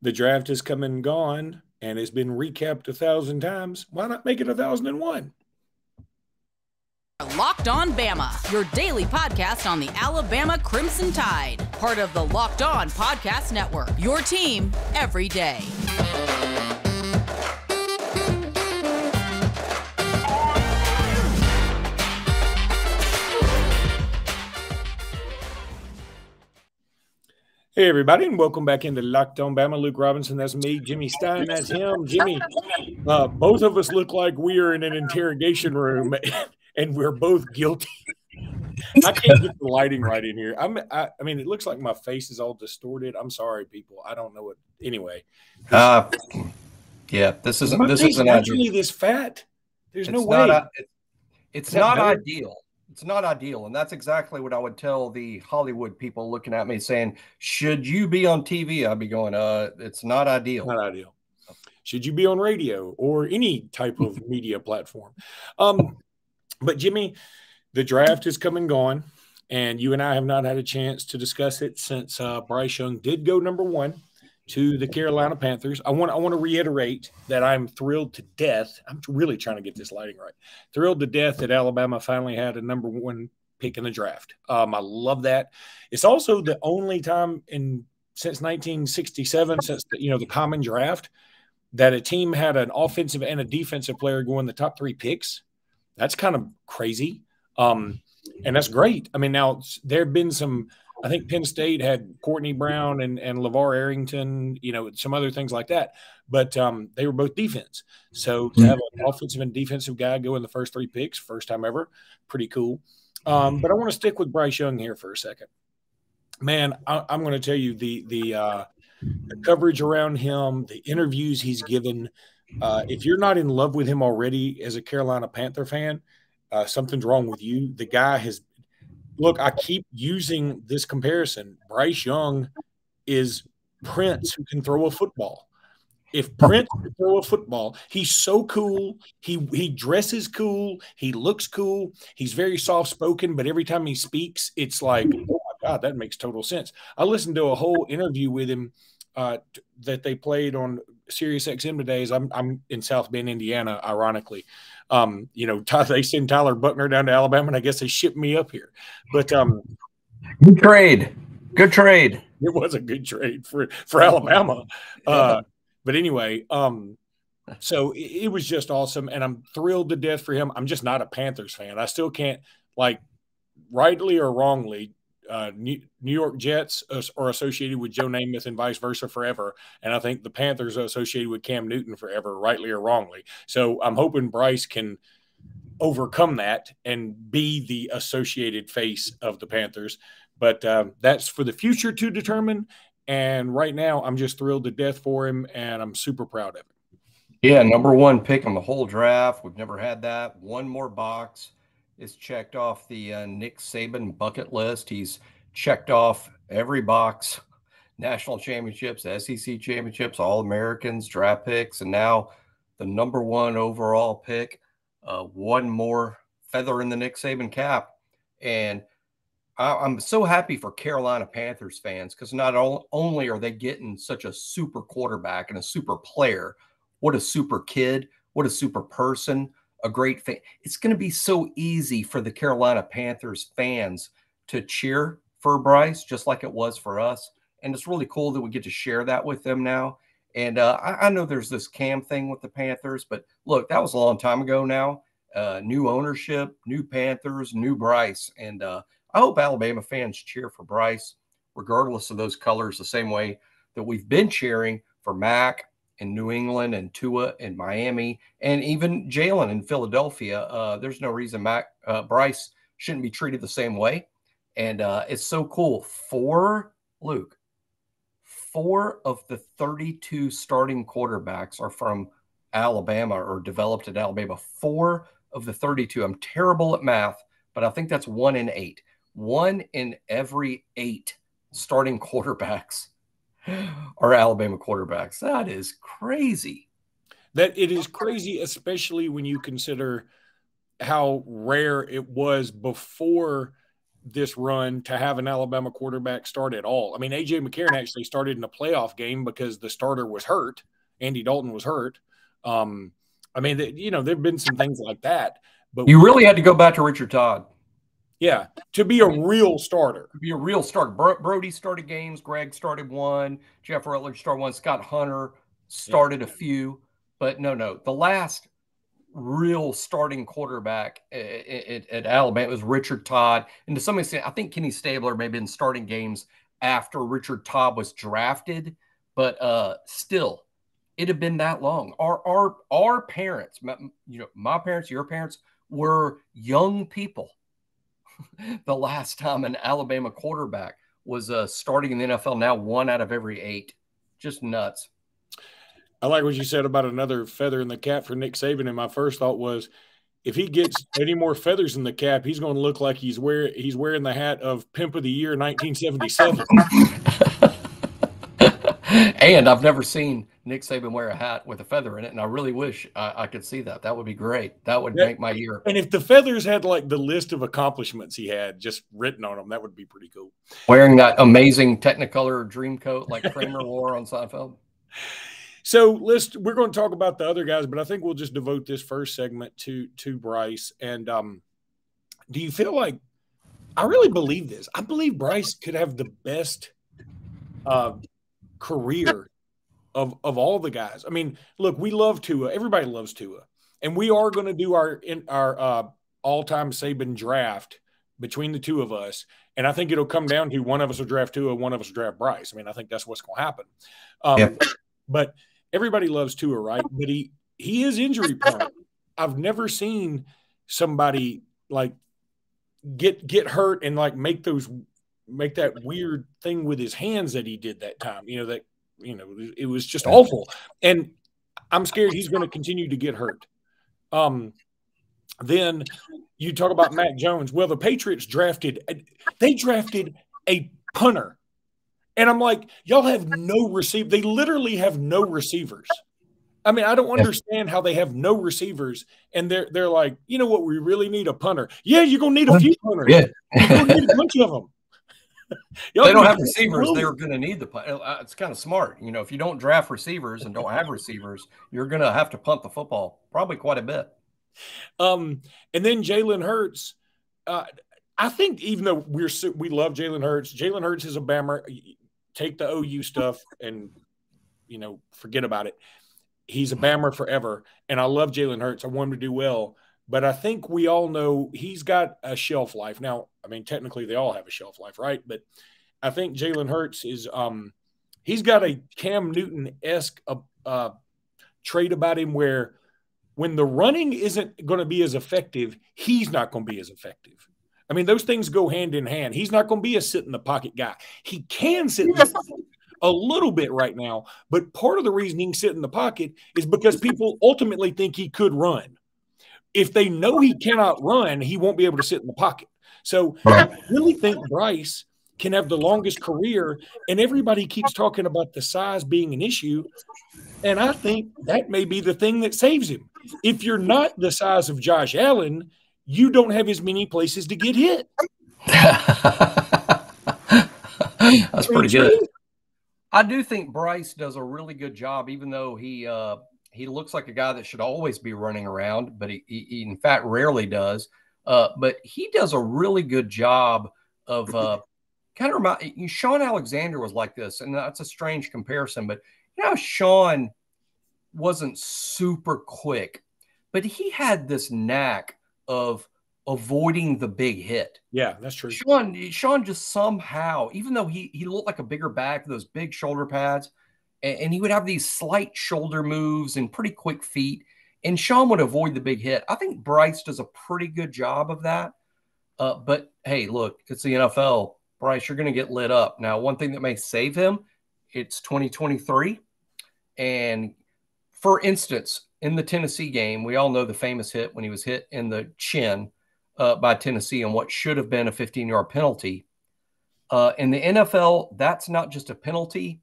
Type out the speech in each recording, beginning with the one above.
The draft has come and gone and has been recapped 1,000 times. Why not make it 1,001? Locked On Bama, your daily podcast on the Alabama Crimson Tide. Part of the Locked On Podcast Network, your team every day. Hey, everybody, and welcome back into Locked On Bama. Luke Robinson, that's me. Jimmy Stein, that's him. Jimmy, both of us look like we are in an interrogation room, and we're both guilty. I can't get the lighting right in here. I mean, it looks like my face is all distorted. I'm sorry, people. I don't know what. Anyway. Yeah, this isn't actually this fat. There's no way. It's not ideal. It's not ideal, and that's exactly what I would tell the Hollywood people looking at me saying, should you be on TV? I'd be going, it's not ideal. Not ideal. Should you be on radio or any type of media platform? But, Jimmy, the draft has come and gone, and you and I have not had a chance to discuss it since Bryce Young did go number 1 to the Carolina Panthers. I want to reiterate that I'm thrilled to death. I'm really trying to get this lighting right. Thrilled to death that Alabama finally had a number 1 pick in the draft. I love that. It's also the only time since 1967, since the common draft, that a team had an offensive and a defensive player go in the top 3 picks. That's kind of crazy. And that's great. I mean, now there have been some. I think Penn State had Courtney Brown and LeVar Arrington, some other things like that. But they were both defense. So to have an offensive and defensive guy go in the first 3 picks, first time ever, pretty cool. But I want to stick with Bryce Young here for a second. Man, I'm going to tell you the coverage around him, the interviews he's given. If you're not in love with him already as a Carolina Panther fan, something's wrong with you. The guy has – look, I keep using this comparison. Bryce Young is Prince who can throw a football. If Prince can throw a football, he's so cool. He dresses cool. He looks cool. He's very soft-spoken, but every time he speaks, it's like, oh, my God, that makes total sense. I listened to a whole interview with him that they played on Sirius XM today. I'm in South Bend, Indiana, ironically. They send Tyler Buckner down to Alabama, and I guess they shipped me up here. But good trade. It was a good trade for Alabama. But anyway, so it was just awesome, and I'm thrilled to death for him. I'm just not a Panthers fan. I still can't, rightly or wrongly, New York Jets are associated with Joe Namath and vice versa forever. And I think the Panthers are associated with Cam Newton forever, rightly or wrongly. So I'm hoping Bryce can overcome that and be the associated face of the Panthers. But that's for the future to determine. And right now, I'm just thrilled to death for him, and I'm super proud of him. Yeah, number 1 pick on the whole draft. We've never had that. One more box is checked off the Nick Saban bucket list. He's checked off every box: national championships, SEC championships, All-Americans, draft picks, and now the number 1 overall pick. One more feather in the Nick Saban cap. And I'm so happy for Carolina Panthers fans, because not only are they getting such a super quarterback and a super player, what a super kid, what a super person, a great fan. It's going to be so easy for the Carolina Panthers fans to cheer for Bryce, just like it was for us. And it's really cool that we get to share that with them now. And I know there's this Cam thing with the Panthers, but look, that was a long time ago now. New ownership, new Panthers, new Bryce. And I hope Alabama fans cheer for Bryce, regardless of those colors, the same way that we've been cheering for Mac in New England and Tua in Miami and even Jalen in Philadelphia. There's no reason Bryce shouldn't be treated the same way. And it's so cool. 4 of the 32 starting quarterbacks are from Alabama or developed at Alabama. 4 of the 32. I'm terrible at math, but I think that's 1 in 8. 1 in every 8 starting quarterbacks are Alabama quarterbacks. That is crazy. That it is crazy, especially when you consider how rare it was before this run to have an Alabama quarterback start at all. I mean, A.J. McCarron actually started in a playoff game because the starter was hurt. Andy Dalton was hurt. I mean, there have been some things like that. But you really had to go back to Richard Todd. Yeah, to be a real starter. To be a real starter. Brody started games. Greg started one. Jeff Rutledge started one. Scott Hunter started a few. But no. The last real starting quarterback at Alabama was Richard Todd. And to some extent, I think Kenny Stabler may have been starting games after Richard Todd was drafted. But still, it had been that long. Our parents, my parents, your parents, were young people the last time an Alabama quarterback was starting in the NFL. Now 1 out of every 8. Just nuts. I like what you said about another feather in the cap for Nick Saban. And my first thought was, if he gets any more feathers in the cap, he's going to look like he's wearing the hat of Pimp of the Year 1977. And I've never seen Nick Saban wear a hat with a feather in it, and I really wish I could see that. That would be great. That would make my year. And if the feathers had like the list of accomplishments he had just written on them, that would be pretty cool. Wearing that amazing Technicolor dream coat like Kramer wore on Seinfeld. So we're going to talk about the other guys, but I think we'll just devote this first segment to Bryce. And do you feel like – I really believe this. I believe Bryce could have the best career of all the guys. I mean, look, we love Tua. Everybody loves Tua. And we are going to do our all-time Saban draft between the two of us. And I think it'll come down to one of us will draft Tua, one of us will draft Bryce. I mean, I think that's what's going to happen. But everybody loves Tua, right? But he is injury prone. I've never seen somebody like get hurt and like make that weird thing with his hands that he did that time. It was just awful. And I'm scared he's going to continue to get hurt. Then you talk about Mac Jones. Well, the Patriots drafted a punter. And I'm like, y'all have no receiver. They literally have no receivers. I mean, I don't understand how they have no receivers. And they're like, you know what? We really need a punter. Yeah, you're going to need a few punters. Yeah. You're going to need a bunch of them. They don't have receivers. They're going to need the punt. It's kind of smart. If you don't draft receivers and don't have receivers, you're going to have to punt the football probably quite a bit. And then Jalen Hurts. I think even though we love Jalen Hurts is a Bama. Take the OU stuff and, forget about it. He's a Bama forever. And I love Jalen Hurts. I want him to do well. But I think we all know he's got a shelf life. Now, I mean, technically they all have a shelf life, right? But I think Jalen Hurts is he's got a Cam Newton-esque trait about him where when the running isn't going to be as effective, he's not going to be as effective. I mean, those things go hand in hand. He's not going to be a sit-in-the-pocket guy. He can sit in the pocket a little bit right now, but part of the reason he can sit in the pocket is because people ultimately think he could run. If they know he cannot run, he won't be able to sit in the pocket. So I really think Bryce can have the longest career, and everybody keeps talking about the size being an issue, and I think that may be the thing that saves him. If you're not the size of Josh Allen, you don't have as many places to get hit. That's pretty good. I do think Bryce does a really good job, even though he looks like a guy that should always be running around, but he in fact rarely does. But he does a really good job of kind of remind. Sean Alexander was like this, and that's a strange comparison, but Sean wasn't super quick, but he had this knack of avoiding the big hit. Yeah, that's true. Sean just somehow, even though he looked like a bigger back, those big shoulder pads, and he would have these slight shoulder moves and pretty quick feet, and Sean would avoid the big hit. I think Bryce does a pretty good job of that. But hey, look, it's the NFL. Bryce, you're going to get lit up. Now, one thing that may save him, it's 2023. And for instance, in the Tennessee game, we all know the famous hit when he was hit in the chin by Tennessee and what should have been a 15-yard penalty. In the NFL, that's not just a penalty.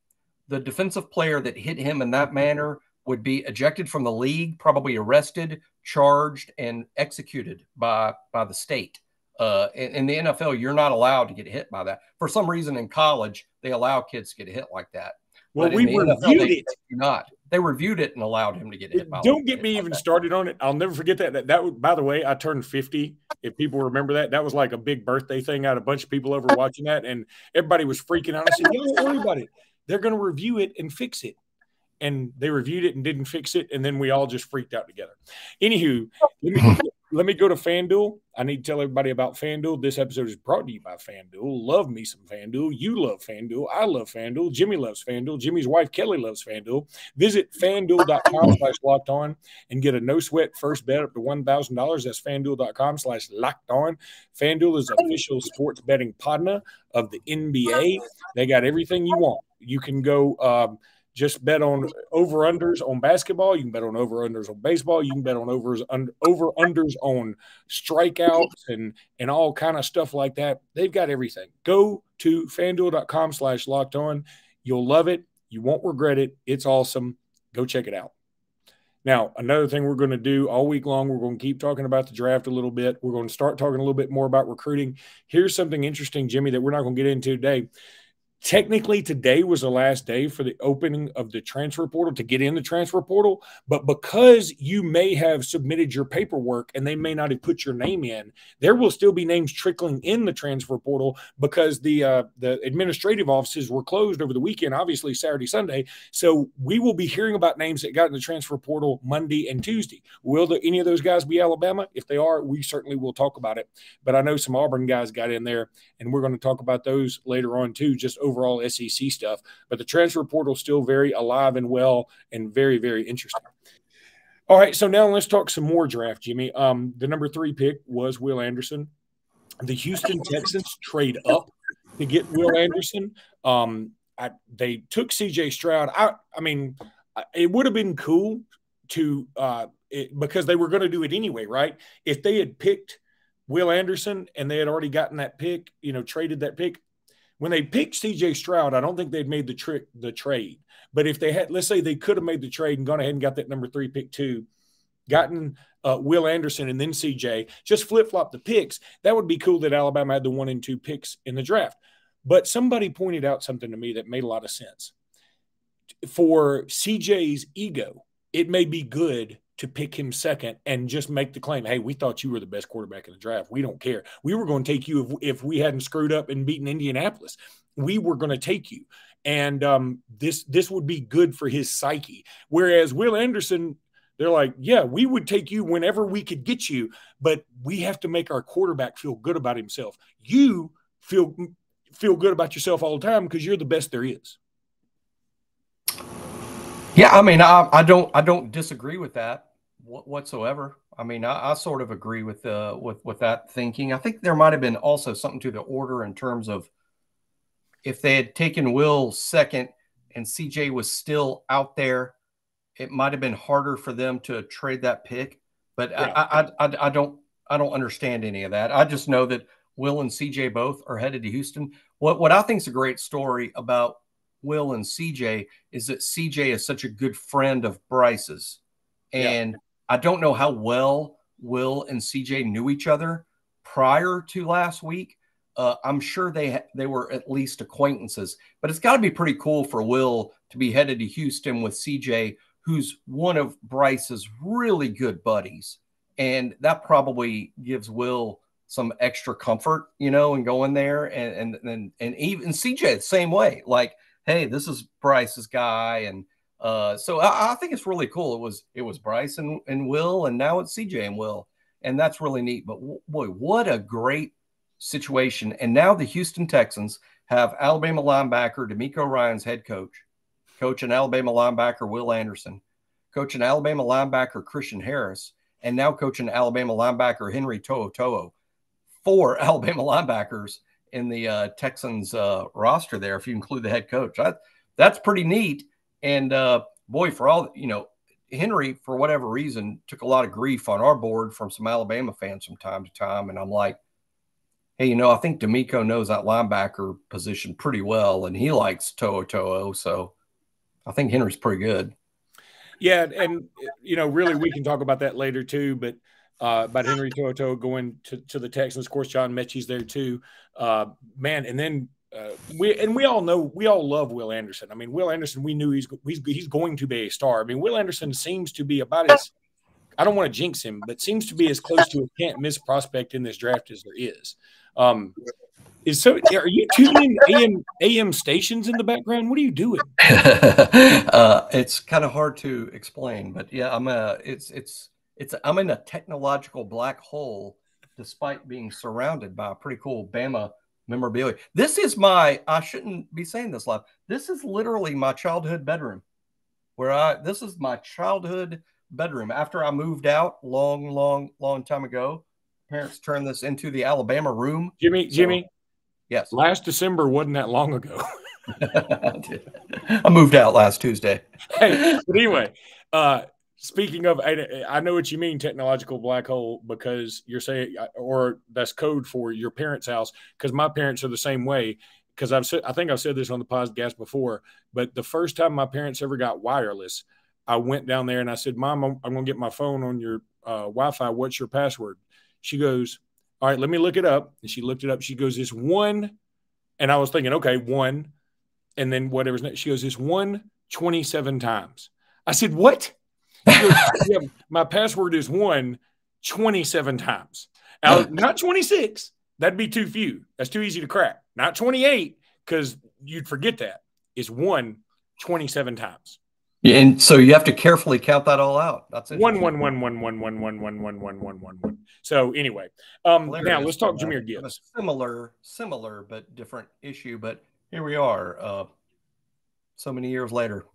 The defensive player that hit him in that manner would be ejected from the league, probably arrested, charged, and executed by the state. In the NFL, you're not allowed to get hit by that. For some reason in college, they allow kids to get hit like that. Well, but we in the reviewed NFL, they it. do not. They reviewed it and allowed him to get hit by. Don't get me even started on it. I'll never forget that. That was, by the way, I turned 50. If people remember that, that was like a big birthday thing. I had a bunch of people over watching that, and everybody was freaking out. I said, "Yo, don't worry about it. They're going to review it and fix it." And they reviewed it and didn't fix it, and then we all just freaked out together. Anywho, let me go to FanDuel. I need to tell everybody about FanDuel. This episode is brought to you by FanDuel. Love me some FanDuel. You love FanDuel. I love FanDuel. Jimmy loves FanDuel. Jimmy's wife, Kelly, loves FanDuel. Visit FanDuel.com/lockedon and get a no-sweat first bet up to $1,000. That's FanDuel.com/lockedon. FanDuel is the official sports betting partner of the NBA. They got everything you want. You can go just bet on over-unders on basketball. You can bet on over-unders on baseball. You can bet on over-unders on strikeouts and all kind of stuff like that. They've got everything. Go to FanDuel.com/lockedon. You'll love it. You won't regret it. It's awesome. Go check it out. Now, another thing we're going to do all week long, we're going to keep talking about the draft a little bit. We're going to start talking a little bit more about recruiting. Here's something interesting, Jimmy, that we're not going to get into today. Technically, today was the last day for the opening of the transfer portal to get in the transfer portal. But because you may have submitted your paperwork and they may not have put your name in, there will still be names trickling in the transfer portal because the administrative offices were closed over the weekend, obviously Saturday, Sunday. So we will be hearing about names that got in the transfer portal Monday and Tuesday. Will any of those guys be Alabama? If they are, we certainly will talk about it. But I know some Auburn guys got in there, and we're going to talk about those later on too, just overall SEC stuff. But the transfer portal is still very alive and well and very, very interesting. All right, so now let's talk some more draft, Jimmy. The number 3 pick was Will Anderson. The Houston Texans trade up to get Will Anderson. They took C.J. Stroud. I mean, it would have been cool to because they were going to do it anyway, right? If they had picked Will Anderson and they had already gotten that pick, traded that pick. When they picked C.J. Stroud, I don't think they'd made the trade. But if they had, let's say they could have made the trade and gone ahead and got that number 3 pick too, gotten Will Anderson and then C.J., just flip-flop the picks, that would be cool that Alabama had the 1 and 2 picks in the draft. But somebody pointed out something to me that made a lot of sense. For C.J.'s ego, it may be good to pick him second and just make the claim, hey, we thought you were the best quarterback in the draft. We don't care. We were going to take you if we hadn't screwed up and beaten Indianapolis. We were going to take you. And this would be good for his psyche. Whereas Will Anderson, they're like, yeah, we would take you whenever we could get you, but we have to make our quarterback feel good about himself. You feel good about yourself all the time because you're the best there is. Yeah, I mean, I don't disagree with that whatsoever. I mean, I sort of agree with that thinking. I think there might have been also something to the order in terms of if they had taken Will second and CJ was still out there, it might have been harder for them to trade that pick. But yeah. I don't understand any of that. I just know that Will and CJ both are headed to Houston. What I think is a great story about Will and CJ is that CJ is such a good friend of Bryce's. And I don't know how well Will and CJ knew each other prior to last week. I'm sure they were at least acquaintances, but it's got to be pretty cool for Will to be headed to Houston with CJ, who's one of Bryce's really good buddies. And that probably gives Will some extra comfort, and going there and even CJ the same way, like, hey, this is Bryce's guy. And so I think it's really cool. It was Bryce and Will, and now it's CJ and Will. And that's really neat. But boy, what a great situation. And now the Houston Texans have Alabama linebacker DeMeco Ryans head coach and Alabama linebacker Will Anderson, coach and Alabama linebacker Christian Harris, and now coaching Alabama linebacker Henry To'oTo'o. 4 Alabama linebackers in the Texans roster there, if you include the head coach. That's pretty neat. And boy, for all, Henry, for whatever reason, took a lot of grief on our board from some Alabama fans from time to time. And I'm like, hey, I think DeMeco knows that linebacker position pretty well, and he likes To'oTo'o. So I think Henry's pretty good. Yeah, and, really we can talk about that later too. But about Henry To'oTo'o going to the Texans. Of course, John Mechie's there too. Man, and then we all love Will Anderson. I mean, Will Anderson, we knew he's going to be a star. I mean, Will Anderson seems to be about as, I don't want to jinx him, but seems to be as close to a can't miss prospect in this draft as there is. Are you tuning in AM stations in the background? What are you doing? It's kind of hard to explain, but yeah, I'm in a technological black hole, despite being surrounded by a pretty cool Bama memorabilia. This is I shouldn't be saying this live. This is literally my childhood bedroom, this is my childhood bedroom. After I moved out long time ago, parents turned this into the Alabama room. Jimmy. Yes. Last December wasn't that long ago. I moved out last Tuesday. Hey, but anyway, speaking of, I know what you mean, technological black hole, because you're saying, or that's code for your parents' house, because my parents are the same way. Because I think I've said this on the podcast before, but the first time my parents ever got wireless, I went down there and I said, Mom, I'm going to get my phone on your Wi-Fi. What's your password? She goes, all right, let me look it up. And she looked it up. She goes, it's 1. And I was thinking, okay, 1. And then whatever's next. She goes, it's 1 27 times. I said, what? She goes, yeah, my password is 1 27 times. Not 26. That'd be too few. That's too easy to crack. Not 28, because you'd forget that. It's 1 27 times. Yeah, and so you have to carefully count that all out. That's it. 1 1 1 1 1 1 1 1 1 1 1 1. So anyway, now let's talk Jahmyr Gibbs. Similar but different issue. But here we are, so many years later.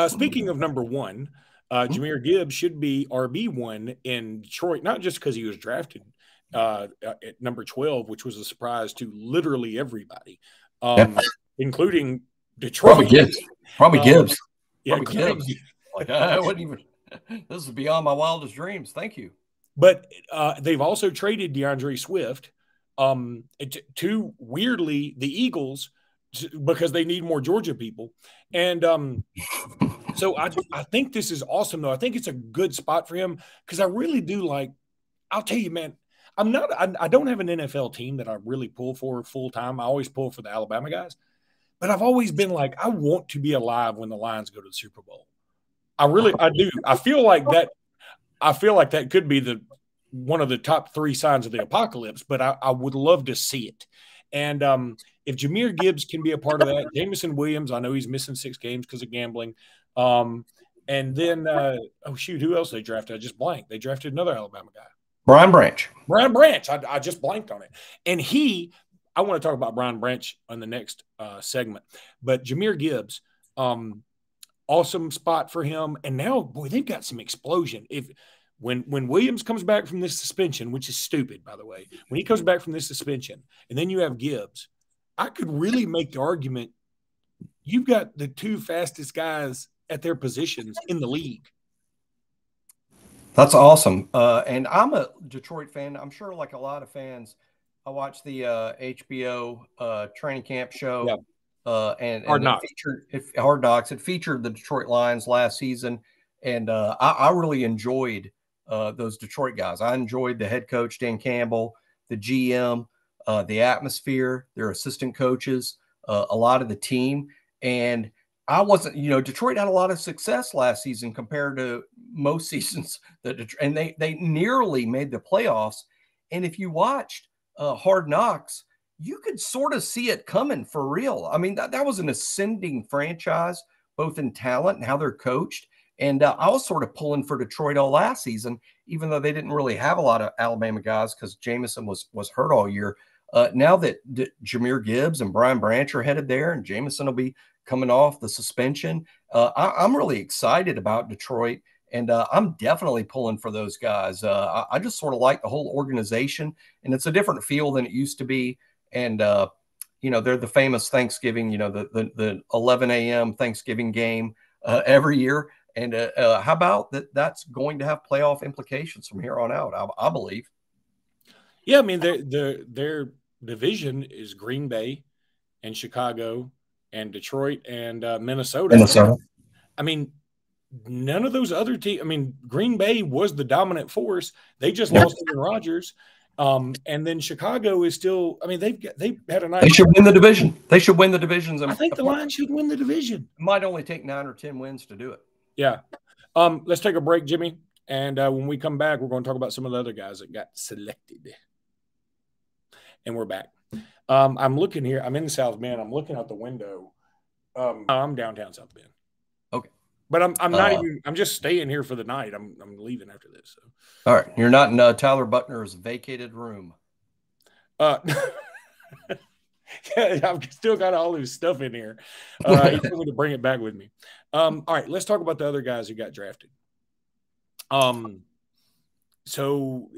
Speaking of number 1, Jahmyr Gibbs should be RB1 in Detroit, not just because he was drafted at number 12, which was a surprise to literally everybody, including Detroit. Probably Gibbs. Yeah, Gibbs. Like, I wouldn't even. This is beyond my wildest dreams. Thank you. But they've also traded DeAndre Swift to weirdly the Eagles because they need more Georgia people. And so I think this is awesome, though. I think it's a good spot for him because I really do like. I'll tell you, man. I don't have an NFL team that I really pull for full time. I always pull for the Alabama guys. But I've always been like, I want to be alive when the Lions go to the Super Bowl. I do. I feel like that could be one of the top 3 signs of the apocalypse, but I would love to see it. And if Jahmyr Gibbs can be a part of that, Jameson Williams, I know he's missing 6 games because of gambling. And then, who else they drafted? I just blanked. They drafted another Alabama guy. Brian Branch. I just blanked on it. And I want to talk about Brian Branch on the next segment. But Jahmyr Gibbs, awesome spot for him. And now, boy, they've got some explosion. When Williams comes back from this suspension, which is stupid, by the way, when he comes back from this suspension, and then you have Gibbs, I could really make the argument you've got the 2 fastest guys at their positions in the league. That's awesome. And I'm a Detroit fan. I'm sure like a lot of fans, I watched the HBO training camp show, and Hard Knocks. Hard Knocks. It featured the Detroit Lions last season, and I really enjoyed those Detroit guys. I enjoyed the head coach Dan Campbell, the GM, the atmosphere, their assistant coaches, a lot of the team, and I wasn't. Detroit had a lot of success last season compared to most seasons and they nearly made the playoffs. And if you watched Hard Knocks, you could sort of see it coming for real. I mean, that was an ascending franchise, both in talent and how they're coached. And I was sort of pulling for Detroit all last season, even though they didn't really have a lot of Alabama guys because Jameson was hurt all year. Now that Jahmyr Gibbs and Brian Branch are headed there, and Jameson will be coming off the suspension, I'm really excited about Detroit. And I'm definitely pulling for those guys. I just sort of like the whole organization, and it's a different feel than it used to be. And, they're the famous Thanksgiving, the 11 a.m. Thanksgiving game every year. And how about that's going to have playoff implications from here on out, I believe. Yeah, I mean, their division is Green Bay and Chicago and Detroit and Minnesota. I mean, none of those other teams. I mean, Green Bay was the dominant force. They just lost Aaron Rodgers. And then Chicago is still, I mean, they've had a nice. They should win the division. They should win the divisions. I think the Lions should win the division. It might only take 9 or 10 wins to do it. Yeah. Let's take a break, Jimmy. And when we come back, we're going to talk about some of the other guys that got selected. And we're back. I'm looking here. I'm in South Bend. I'm looking out the window. I'm downtown South Bend. Okay. But I'm not even. I'm just staying here for the night. I'm leaving after this. So. All right, you're not in Tyler Buckner's vacated room. Yeah, I've still got all his stuff in here. He told me to bring it back with me. All right, let's talk about the other guys who got drafted. So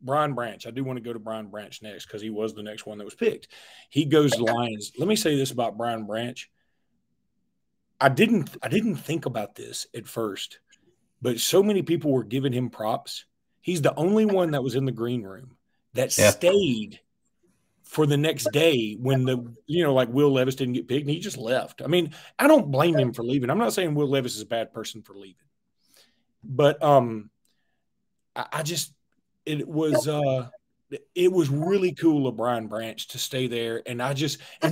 Brian Branch. I do want to go to Brian Branch next because he was the next one that was picked. He goes to the Lions. Let me say this about Brian Branch. I didn't think about this at first, but so many people were giving him props. He's the only one that was in the green room that stayed for the next day when like Will Levis didn't get picked and he just left. I mean, I don't blame him for leaving. I'm not saying Will Levis is a bad person for leaving, but it was really cool of Brian Branch to stay there. And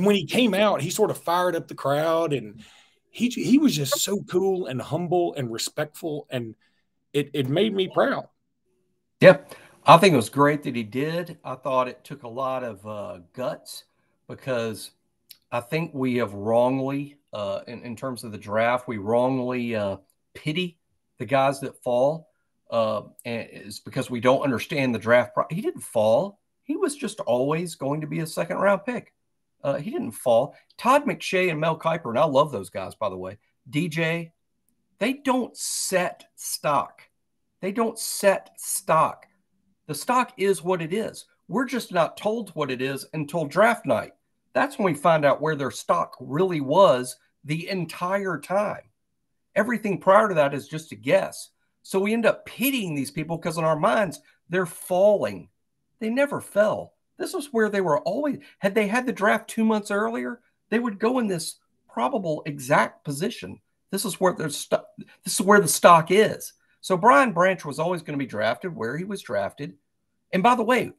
when he came out, he sort of fired up the crowd and he was just so cool and humble and respectful. And it made me proud. Yeah. I think it was great that he did. I thought it took a lot of guts because I think we have wrongly, in terms of the draft, we wrongly pity the guys that fall. And it's because we don't understand the draft. He didn't fall. He was just always going to be a second-round pick. He didn't fall. Todd McShay and Mel Kiper, and I love those guys, by the way. DJ, they don't set stock. They don't set stock. The stock is what it is. We're just not told what it is until draft night. That's when we find out where their stock really was the entire time. Everything prior to that is just a guess. So we end up pitying these people because in our minds, they're falling. They never fell. This was where they were always. Had they had the draft 2 months earlier, they would go in this probable exact position. This is where this is where the stock is. So Brian Branch was always going to be drafted where he was drafted. And by the way,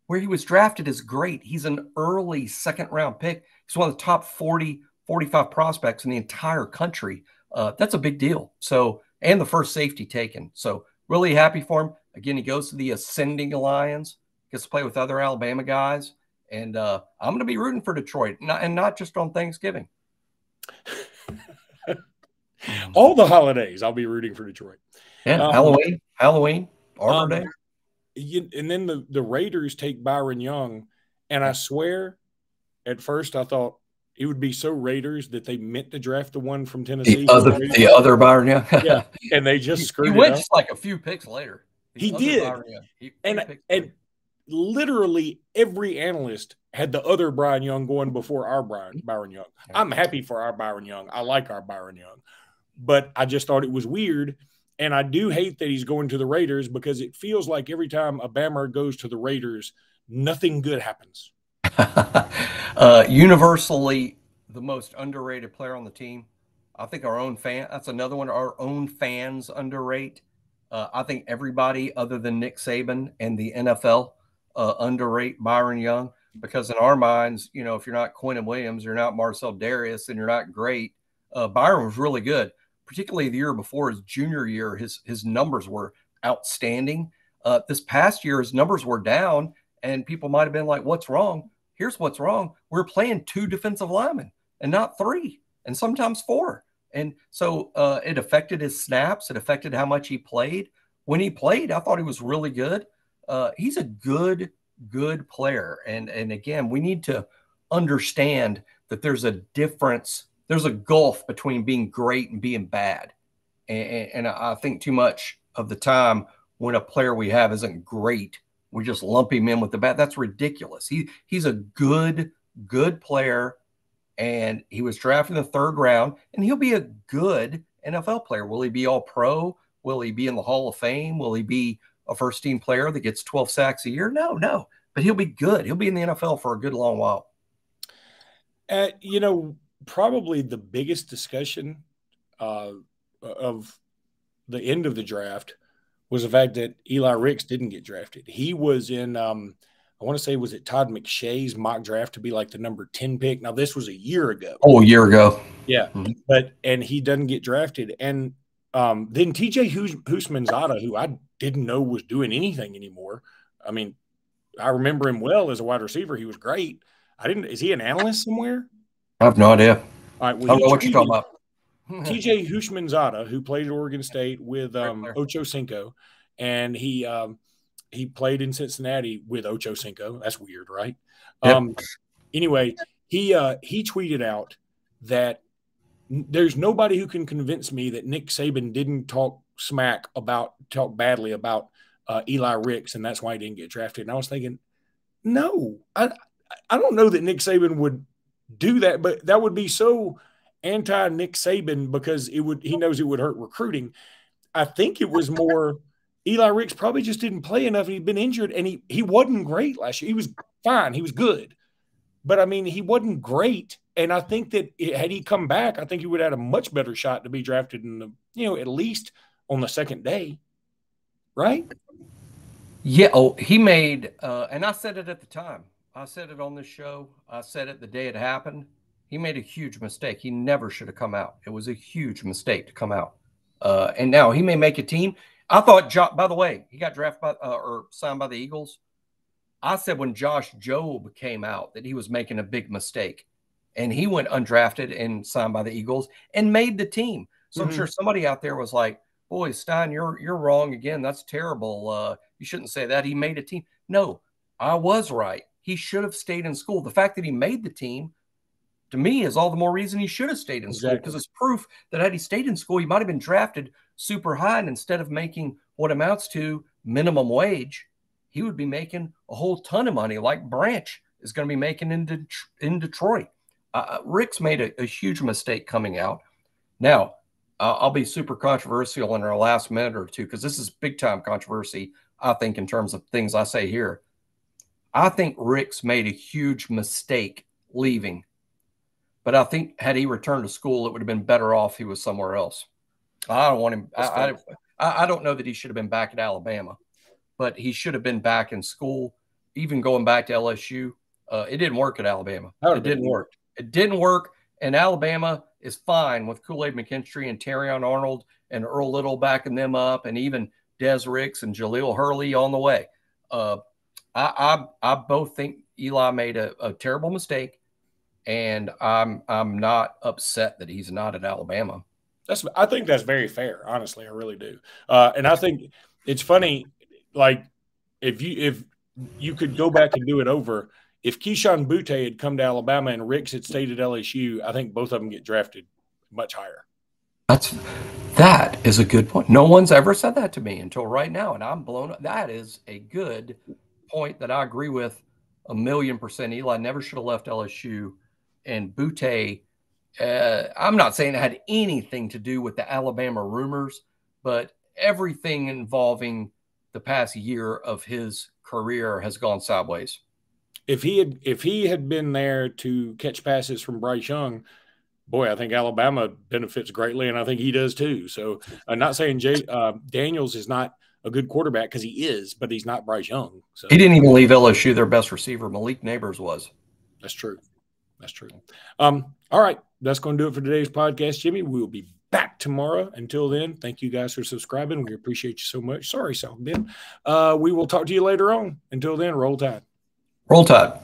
where he was drafted is great. He's an early second-round pick. He's one of the top 40, 45 prospects in the entire country. That's a big deal. So, and the first safety taken. So really happy for him. Again, he goes to the Ascending Lions, gets to play with other Alabama guys. And I'm going to be rooting for Detroit, and not just on Thanksgiving. All the holidays, I'll be rooting for Detroit. Yeah, Halloween, Arbor Day. And then the Raiders take Byron Young, and I swear, at first I thought it would be so Raiders that they meant to draft the one from Tennessee. The other Byron Young. Yeah, and they just screwed it up. He went just like a few picks later. He did. And literally every analyst had the other Byron Young going before our Byron Young. I'm happy for our Byron Young. I like our Byron Young. But I just thought it was weird. And I do hate that he's going to the Raiders because it feels like every time a Bama goes to the Raiders, nothing good happens. Universally, the most underrated player on the team. I think that's another one. Our own fans underrate. I think everybody other than Nick Saban and the NFL underrate Byron Young because in our minds, if you're not Quentin Williams, you're not Marcel Darius, and you're not great. Byron was really good. Particularly the year before his junior year, his numbers were outstanding. This past year, his numbers were down, and people might have been like, what's wrong? Here's what's wrong. We're playing 2 defensive linemen and not 3, and sometimes 4. And so it affected his snaps. It affected how much he played. When he played, I thought he was really good. He's a good player. And again, we need to understand that there's a difference. There's a gulf between being great and being bad. And I think too much of the time when a player we have isn't great, we just lump him in with the bad. That's ridiculous. He's a good player, and he was drafted in the 3rd round, and he'll be a good NFL player. Will he be all pro? Will he be in the Hall of Fame? Will he be a first-team player that gets 12 sacks a year? No. But he'll be good. He'll be in the NFL for a good long while. Probably the biggest discussion of the end of the draft was the fact that Eli Ricks didn't get drafted. He was in, I want to say, was it Todd McShay's mock draft to be like the number 10 pick? Now, this was a year ago. Oh, a year ago. Yeah. And he doesn't get drafted. And then TJ Houshmandzadeh, who I didn't know was doing anything anymore. I mean, I remember him well as a wide receiver. He was great. Is he an analyst somewhere? I have no idea. All right. Well, I don't know what you're talking about. TJ Houshmandzadeh, who played at Oregon State with Ocho Cinco, and he played in Cincinnati with Ocho Cinco. That's weird, right? Yep. Anyway, he tweeted out that there's nobody who can convince me that Nick Saban didn't talk badly about Eli Ricks, and that's why he didn't get drafted. And I was thinking, no, I don't know that Nick Saban would do that, but that would be so anti-Nick Saban because he knows it would hurt recruiting. I think it was more Eli Ricks probably just didn't play enough. He'd been injured, and he wasn't great last year. He was fine. He was good. But, I mean, he wasn't great. And I think that had he come back, I think he would have had a much better shot to be drafted at least on the second day. Right? Yeah. Oh, he made and I said it at the time. I said it on this show. I said it the day it happened. He made a huge mistake. He never should have come out. It was a huge mistake to come out. And now he may make a team. I thought, by the way, he got drafted or signed by the Eagles. I said when Josh Jobe came out that he was making a big mistake. And he went undrafted and signed by the Eagles and made the team. So I'm sure somebody out there was like, boy, Stein, you're wrong again. That's terrible. You shouldn't say that. He made a team. No, I was right. He should have stayed in school. The fact that he made the team, to me, is all the more reason he should have stayed in school, because it's proof that had he stayed in school, he might have been drafted super high, and instead of making what amounts to minimum wage, he would be making a whole ton of money like Branch is going to be making in Detroit. Rick's made a huge mistake coming out. Now, I'll be super controversial in our last minute or two because this is big-time controversy, I think, in terms of things I say here. I think Rick's made a huge mistake leaving. But I think had he returned to school, it would have been better off he was somewhere else. I don't want him. I don't know that he should have been back at Alabama, but he should have been back in school, even going back to LSU. It didn't work at Alabama. It didn't work. It didn't work. And Alabama is fine with Kool-Aid McKinstry and Terrion Arnold and Earl Little backing them up, and even Des Ricks and Jaleel Hurley on the way. I both think Eli made a terrible mistake, and I'm not upset that he's not at Alabama. I think that's very fair. Honestly, I really do. And I think it's funny, like if you could go back and do it over, if Keyshawn Butte had come to Alabama and Ricks had stayed at LSU, I think both of them get drafted much higher. That is a good point. No one's ever said that to me until right now, and I'm blown up. That is a good point that I agree with 1,000,000%. Eli never should have left LSU, and Butte, I'm not saying it had anything to do with the Alabama rumors, but everything involving the past year of his career has gone sideways. If he had been there to catch passes from Bryce Young, boy, I think Alabama benefits greatly, and I think he does too. So I'm not saying Daniels is not a good quarterback, because he is, but he's not Bryce Young. So he didn't even leave LSU their best receiver. Malik Neighbors was. That's true. That's true. All right. That's going to do it for today's podcast, Jimmy. We will be back tomorrow. Until then, thank you guys for subscribing. We appreciate you so much. Sorry, South Bend. We will talk to you later on. Until then, roll tide. Roll Tide.